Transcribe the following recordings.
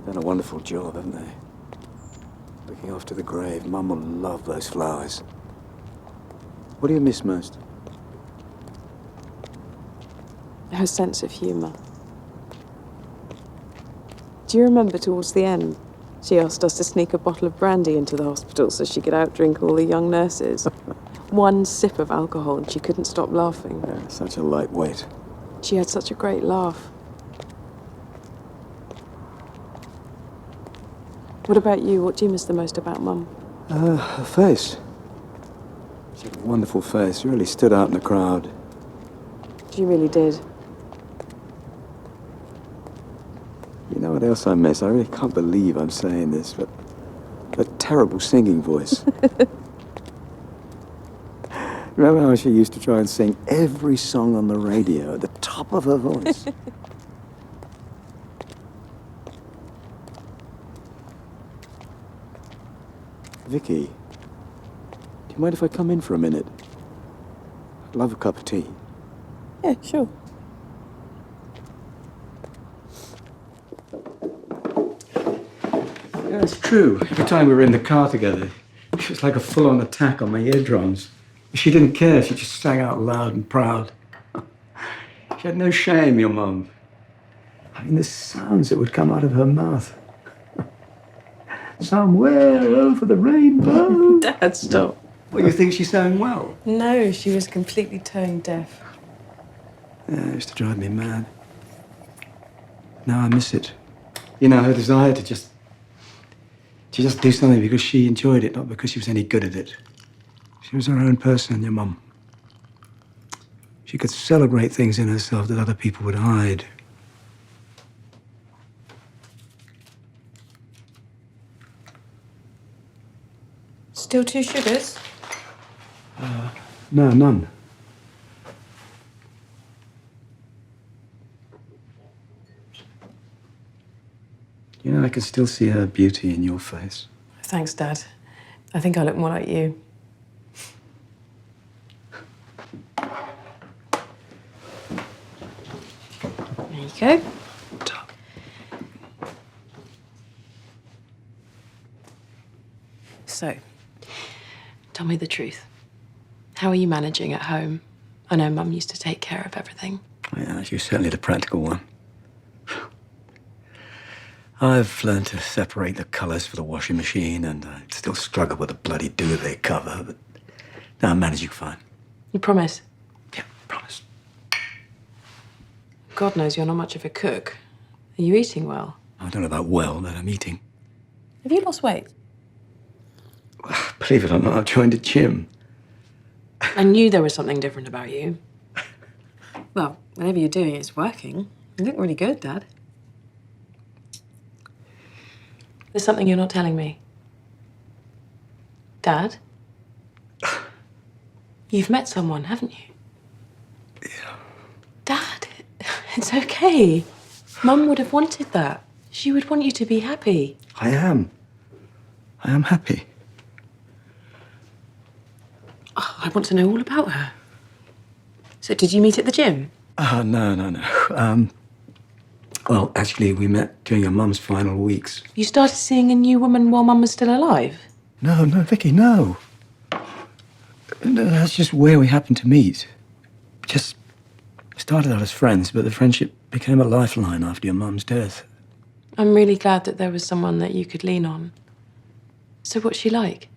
Done a wonderful job, haven't they? Looking after the grave. Mum will love those flowers. What do you miss most? Her sense of humour. Do you remember towards the end, she asked us to sneak a bottle of brandy into the hospital so she could outdrink all the young nurses? One sip of alcohol and she couldn't stop laughing. Yeah, such a lightweight. She had such a great laugh. What about you? What do you miss the most about Mum? Her face. She had a wonderful face. She really stood out in the crowd. She really did. You know what else I miss? I really can't believe I'm saying this, but a terrible singing voice. Remember how she used to try and sing every song on the radio at the top of her voice? Vicky, do you mind if I come in for a minute? I'd love a cup of tea. Yeah, sure. Yeah, it's true. Every time we were in the car together, it was like a full-on attack on my eardrums. She didn't care. She just sang out loud and proud. She had no shame, your mum. I mean, the sounds that would come out of her mouth. Somewhere over the rainbow. Dad, stop. Well, you think she sang well? No, she was completely tone deaf. Yeah, it used to drive me mad. Now I miss it. You know, her desire to just do something because she enjoyed it, not because she was any good at it. She was her own person, your mum. She could celebrate things in herself that other people would hide. Still 2 sugars? No, none. You know, I can still see her beauty in your face. Thanks, Dad. I think I look more like you. There you go. So, tell me the truth. How are you managing at home? I know Mum used to take care of everything. Yeah, she was certainly the practical one. I've learned to separate the colours for the washing machine, and I still struggle with the bloody duvet cover, but now I'm managing fine. You promise? Yeah, promise. God knows you're not much of a cook. Are you eating well? I don't know about well, but I'm eating. Have you lost weight? Believe it or not, I've joined a gym. I knew there was something different about you. Well, whatever you're doing, it's working. You look really good, Dad. There's something you're not telling me. Dad? You've met someone, haven't you? Yeah. Dad, it's okay. Mum would have wanted that. She would want you to be happy. I am. I am happy. Oh, I want to know all about her. So did you meet at the gym? No. Well, actually, we met during your mum's final weeks. You started seeing a new woman while Mum was still alive? No, Vicky, no. No, that's just where we happened to meet. Just started out as friends, but the friendship became a lifeline after your mum's death. I'm really glad that there was someone that you could lean on. So what's she like?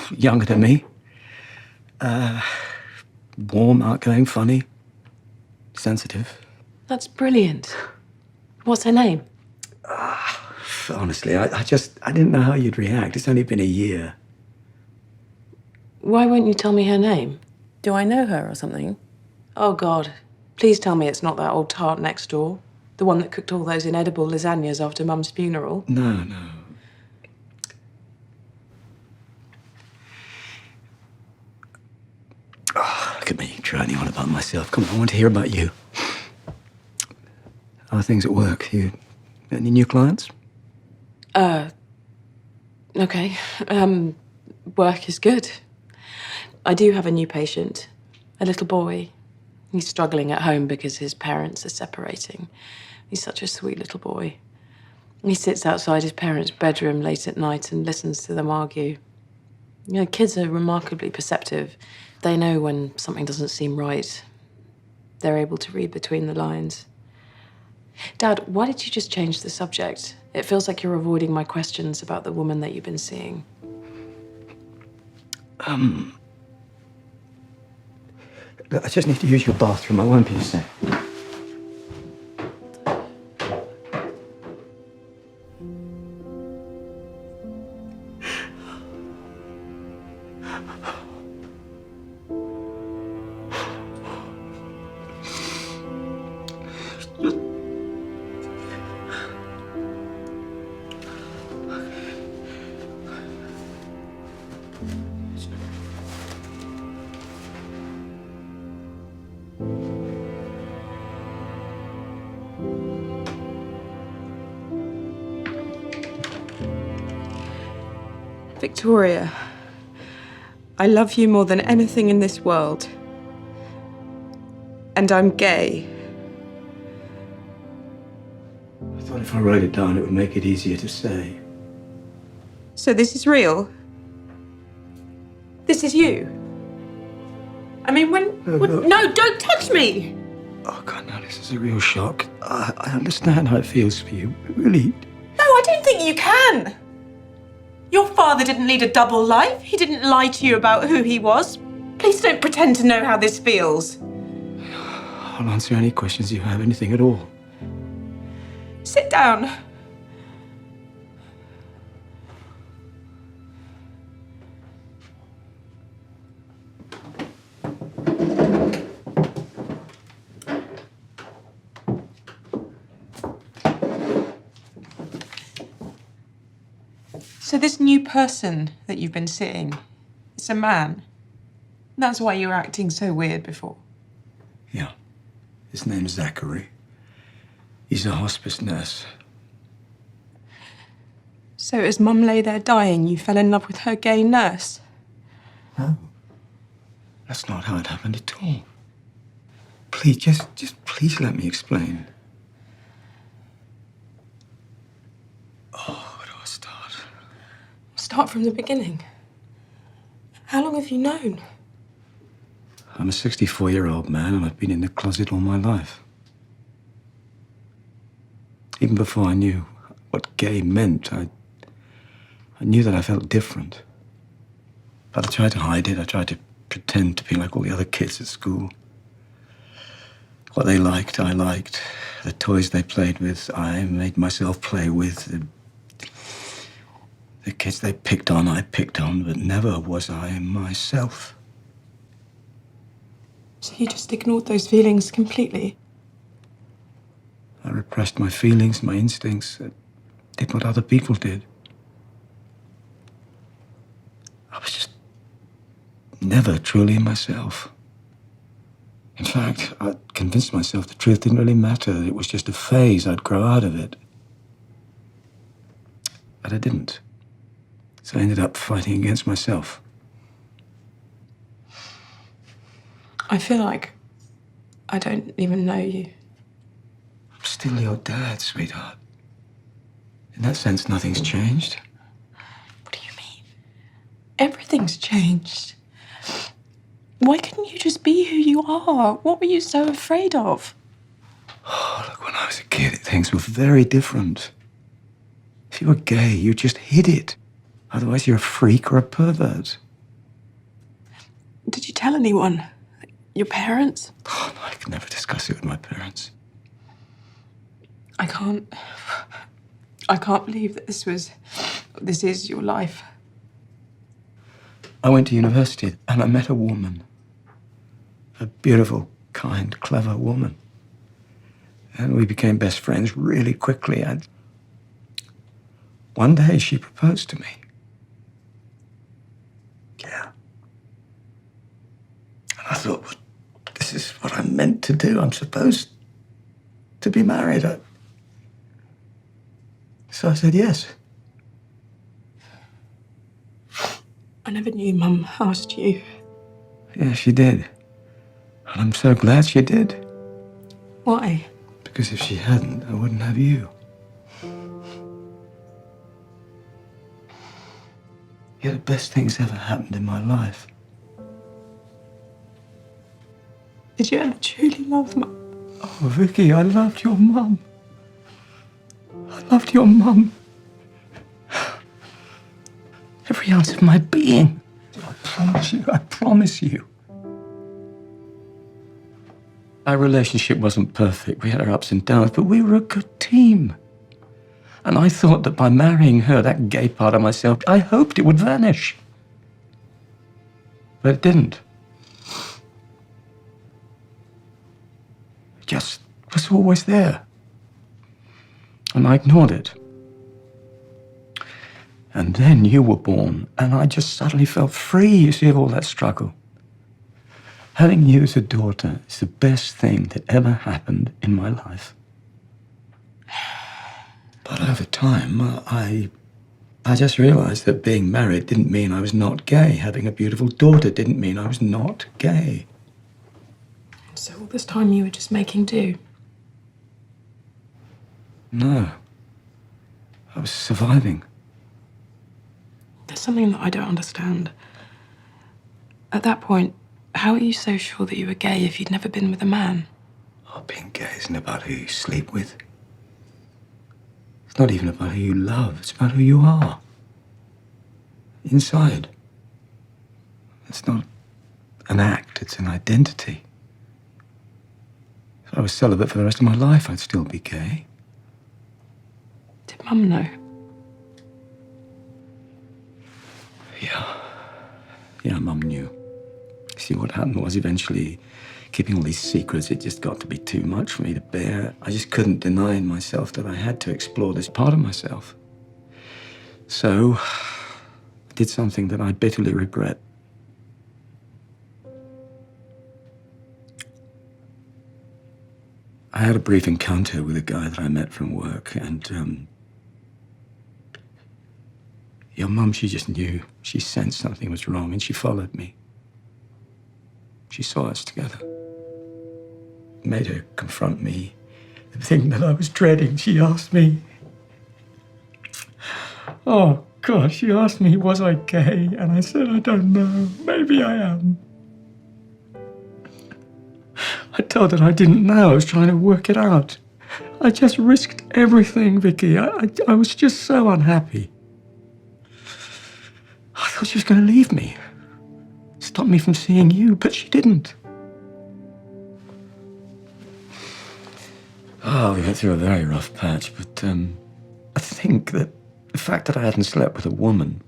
Younger than me. Warm, outgoing, funny, sensitive. That's brilliant. What's her name? Honestly, I didn't know how you'd react. It's only been a year. Why won't you tell me her name? Do I know her or something? Oh, God. Please tell me it's not that old tart next door. The one that cooked all those inedible lasagnas after Mum's funeral. No. Oh, look at me, droning on about myself. Come on, I want to hear about you. How are things at work? You got any new clients? Okay. Work is good. I do have a new patient, a little boy. He's struggling at home because his parents are separating. He's such a sweet little boy. He sits outside his parents' bedroom late at night and listens to them argue. You know, kids are remarkably perceptive. They know when something doesn't seem right. They're able to read between the lines. Dad, why did you just change the subject? It feels like you're avoiding my questions about the woman that you've been seeing. Look, I just need to use your bathroom. I won't be a sec. Victoria, I love you more than anything in this world. And I'm gay. I thought if I wrote it down, it would make it easier to say. So this is real? This is you? I mean, No, don't touch me! Oh, God, no, this is a real shock. I understand how it feels for you. Really. No, I don't think you can. Your father didn't lead a double life. He didn't lie to you about who he was. Please don't pretend to know how this feels. I'll answer any questions you have, anything at all. Sit down. So this new person that you've been seeing, it's a man. That's why you were acting so weird before. Yeah. His name's Zachary. He's a hospice nurse. So as Mum lay there dying, you fell in love with her gay nurse? No. That's not how it happened at all. Please, just please let me explain. Oh, where do I start? Start from the beginning. How long have you known? I'm a 64-year-old man, and I've been in the closet all my life. Even before I knew what gay meant, I knew that I felt different. But I tried to hide it. I tried to pretend to be like all the other kids at school. What they liked, I liked. The toys they played with, I made myself play with. The kids they picked on, I picked on, but never was I myself. So you just ignored those feelings completely? I repressed my feelings, my instincts, did what other people did. I was just never truly myself. In fact, I convinced myself the truth didn't really matter, that it was just a phase, I'd grow out of it. But I didn't. So I ended up fighting against myself. I feel like I don't even know you. I'm still your dad, sweetheart. In that sense, nothing's changed. What do you mean? Everything's changed. Why couldn't you just be who you are? What were you so afraid of? Oh, look, when I was a kid, things were very different. If you were gay, you just hid it. Otherwise, you're a freak or a pervert. Did you tell anyone? Your parents? Oh, no, I could never discuss it with my parents. I can't believe that this is your life. I went to university and I met a woman. A beautiful, kind, clever woman. And we became best friends really quickly. And one day she proposed to me. Yeah. And I thought, well, this is what I'm meant to do. I'm supposed to be married. So I said yes. I never knew Mum asked you. Yeah, she did. And I'm so glad she did. Why? Because if she hadn't, I wouldn't have you. You're the best thing that's ever happened in my life. Did you ever truly love Mum? Oh, Vicky, I loved your mum. I loved your mum. Every ounce of my being. I promise you, I promise you. Our relationship wasn't perfect. We had our ups and downs, but we were a good team. And I thought that by marrying her, that gay part of myself, I hoped it would vanish. But it didn't. It just was always there. And I ignored it. And then you were born, and I just suddenly felt free, you see, of all that struggle. Having you as a daughter is the best thing that ever happened in my life. But over time, I just realized that being married didn't mean I was not gay. Having a beautiful daughter didn't mean I was not gay. So all this time you were just making do? No. I was surviving. There's something that I don't understand. At that point, how are you so sure that you were gay if you'd never been with a man? Oh, being gay isn't about who you sleep with. It's not even about who you love. It's about who you are. Inside. It's not an act, it's an identity. If I was celibate for the rest of my life, I'd still be gay. Did Mum know? Yeah, Mum knew. See, what happened was eventually, keeping all these secrets, it just got to be too much for me to bear. I just couldn't deny myself that I had to explore this part of myself. So, I did something that I bitterly regret. I had a brief encounter with a guy that I met from work, and your mum, she just knew. She sensed something was wrong, and she followed me. She saw us together. It made her confront me. The thing that I was dreading, she asked me. Oh, God, she asked me, was I gay? And I said, I don't know. Maybe I am. I told her I didn't know. I was trying to work it out. I just risked everything, Vicky. I was just so unhappy. I thought she was going to leave me. Stop me from seeing you, but she didn't. Oh, we went through a very rough patch, but I think that the fact that I hadn't slept with a woman,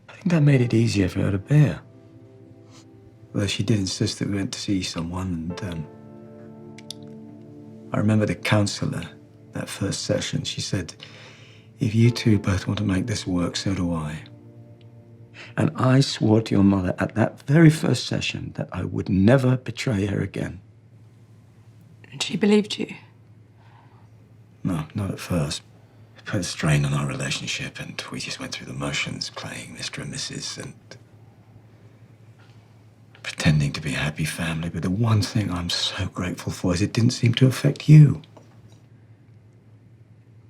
I think that made it easier for her to bear. Although she did insist that we went to see someone, and I remember the counsellor, that first session, she said, if you two both want to make this work, so do I. And I swore to your mother at that very first session that I would never betray her again. And she believed you? No, not at first. It put a strain on our relationship, and we just went through the motions, playing Mr. and Mrs. and pretending to be a happy family. But the one thing I'm so grateful for is it didn't seem to affect you.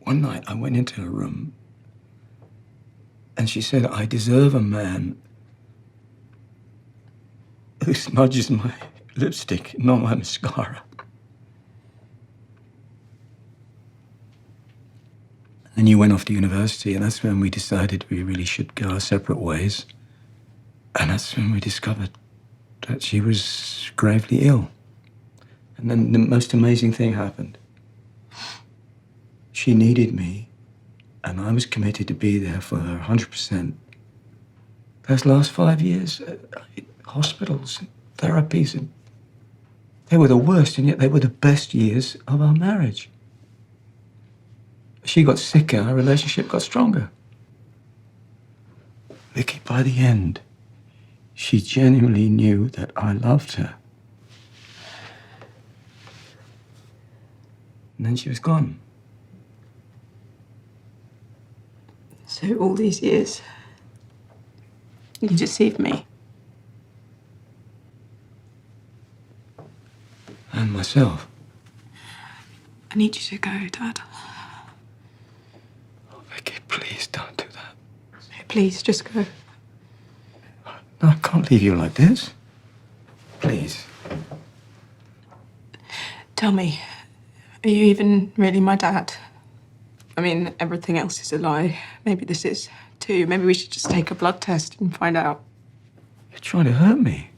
One night I went into her room, and she said, I deserve a man who smudges my lipstick, not my mascara. Then you went off to university, and that's when we decided we really should go our separate ways. And that's when we discovered that she was gravely ill. And then the most amazing thing happened. She needed me, and I was committed to be there for her 100%. Those last 5 years, hospitals, and therapies, and they were the worst, and yet they were the best years of our marriage. She got sicker, our relationship got stronger. Vicky, by the end, she genuinely knew that I loved her. And then she was gone. So all these years, you deceived me? And myself. I need you to go, Dad. Oh, Vicky, please don't do that. No, Please, just go. No, I can't leave you like this. Please. Tell me, are you even really my dad? I mean, everything else is a lie. Maybe this is too. Maybe we should just take a blood test and find out. You're trying to hurt me.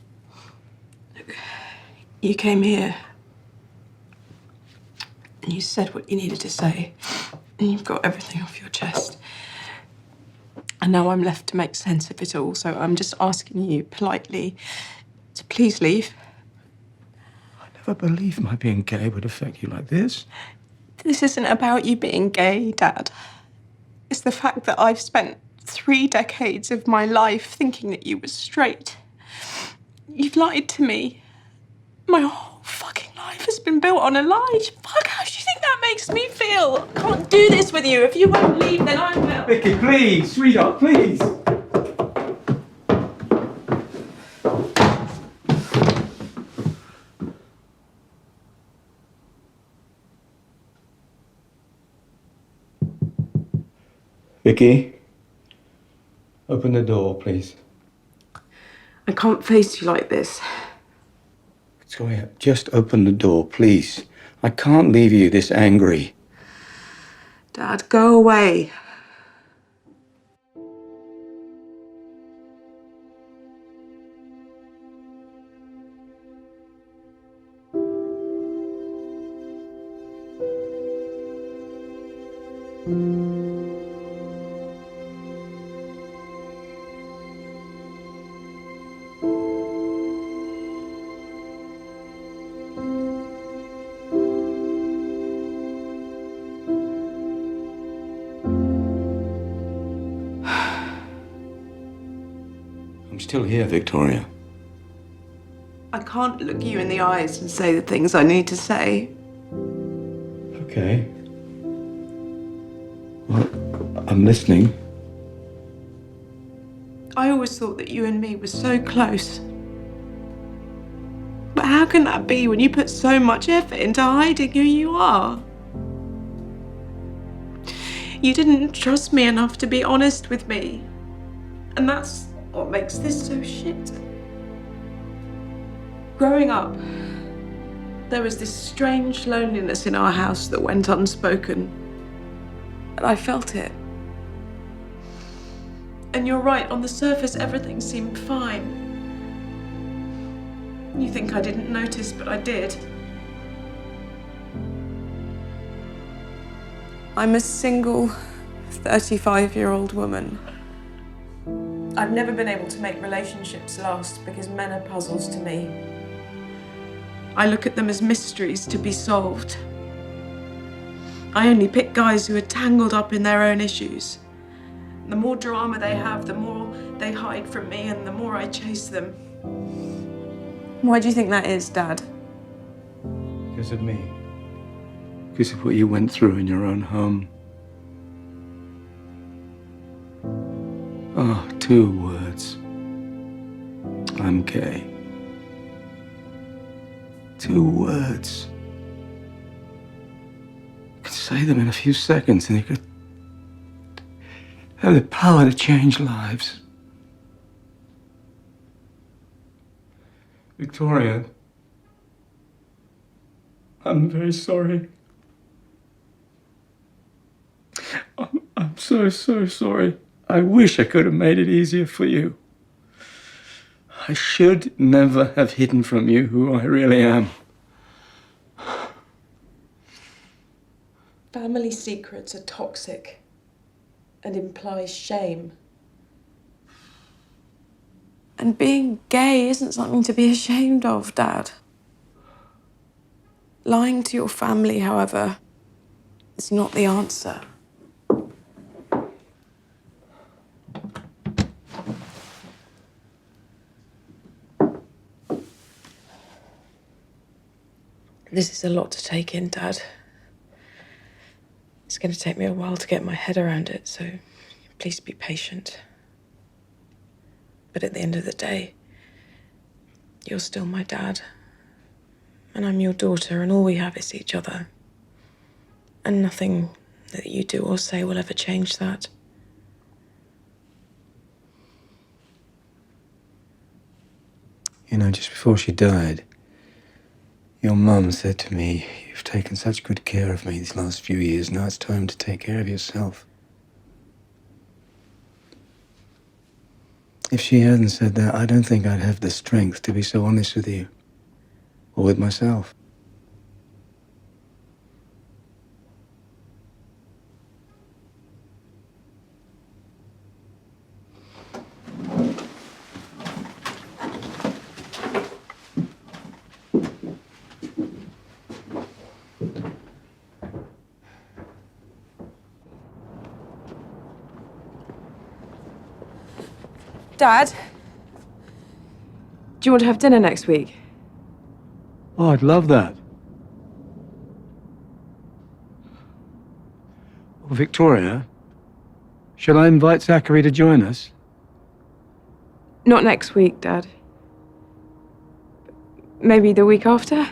You came here and you said what you needed to say, and you've got everything off your chest. And now I'm left to make sense of it all, so I'm just asking you politely to please leave. I never believed my being gay would affect you like this. This isn't about you being gay, Dad. It's the fact that I've spent 3 decades of my life thinking that you were straight. You've lied to me. My whole fucking life has been built on a lie. Fuck, how do you think that makes me feel? I can't do this with you. If you won't leave, then I will. Vicky, please, sweetheart, please. Vicky, open the door, please. I can't face you like this. Victoria, just open the door, please. I can't leave you this angry. Dad, go away. I'm still here, Victoria. I can't look you in the eyes and say the things I need to say. Okay. Well, I'm listening. I always thought that you and me were so close. But how can that be when you put so much effort into hiding who you are? You didn't trust me enough to be honest with me. And that's what makes this so shit. Growing up, there was this strange loneliness in our house that went unspoken. And I felt it. And you're right, on the surface, everything seemed fine. You think I didn't notice, but I did. I'm a single 35-year-old woman. I've never been able to make relationships last because men are puzzles to me. I look at them as mysteries to be solved. I only pick guys who are tangled up in their own issues. The more drama they have, the more they hide from me and the more I chase them. Why do you think that is, Dad? Because of me. Because of what you went through in your own home. Oh, 2 words. I'm gay. 2 words. You could say them in a few seconds and you could have the power to change lives. Victoria, I'm very sorry. I'm so sorry. I wish I could have made it easier for you. I should never have hidden from you who I really am. Family secrets are toxic and imply shame. And being gay isn't something to be ashamed of, Dad. Lying to your family, however, is not the answer. This is a lot to take in, Dad. It's going to take me a while to get my head around it, so please be patient. But at the end of the day, you're still my dad. And I'm your daughter, and all we have is each other. And nothing that you do or say will ever change that. You know, just before she died, your mum said to me, "You've taken such good care of me these last few years, now it's time to take care of yourself." If she hadn't said that, I don't think I'd have the strength to be so honest with you, or with myself. Dad, do you want to have dinner next week? Oh, I'd love that. Well, Victoria, shall I invite Zachary to join us? Not next week, Dad. Maybe the week after?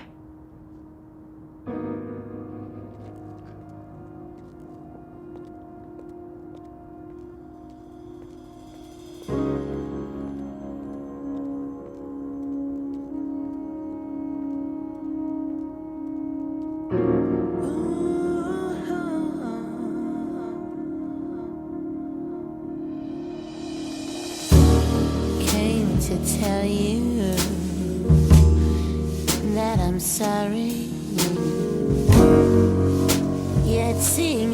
Came to tell you that I'm sorry. Yet seeing